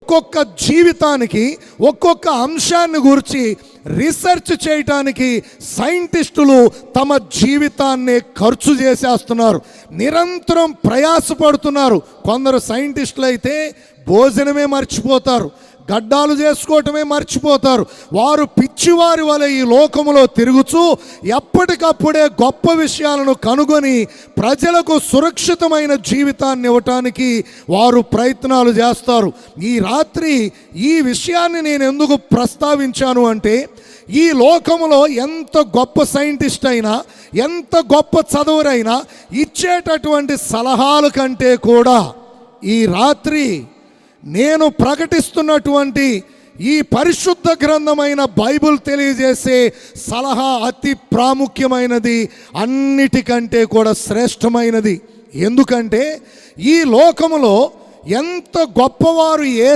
ఒక్కొక్క జీవితానికి ఒక్కొక్క అంశాన్ని గురించి రీసెర్చ్ చేయటానికి సైంటిస్టులు తమ జీవితాన్ని ఖర్చు చేసేస్తున్నారు, నిరంతరం ప్రయాసపడుతున్నారు. కొందరు సైంటిస్టులు అయితే భోజనమే మర్చిపోతారు, గడ్డాలు చేసుకోవటమే మర్చిపోతారు. వారు పిచ్చివారి వలె ఈ లోకములో తిరుగుతూ ఎప్పటికప్పుడే గొప్ప విషయాలను కనుగొని ప్రజలకు సురక్షితమైన జీవితాన్ని ఇవ్వటానికి వారు ప్రయత్నాలు చేస్తారు. ఈ రాత్రి ఈ విషయాన్ని నేను ఎందుకు ప్రస్తావించాను అంటే, ఈ లోకములో ఎంత గొప్ప సైంటిస్ట్ అయినా, ఎంత గొప్ప చదువురైనా ఇచ్చేటటువంటి సలహాల కంటే కూడా ఈ రాత్రి నేను ప్రకటిస్తున్నటువంటి ఈ పరిశుద్ధ గ్రంథమైన బైబిల్ తెలియజేసే సలహా అతి ప్రాముఖ్యమైనది, అన్నిటికంటే కూడా శ్రేష్టమైనది. ఎందుకంటే ఈ లోకములో ఎంత గొప్పవారు ఏ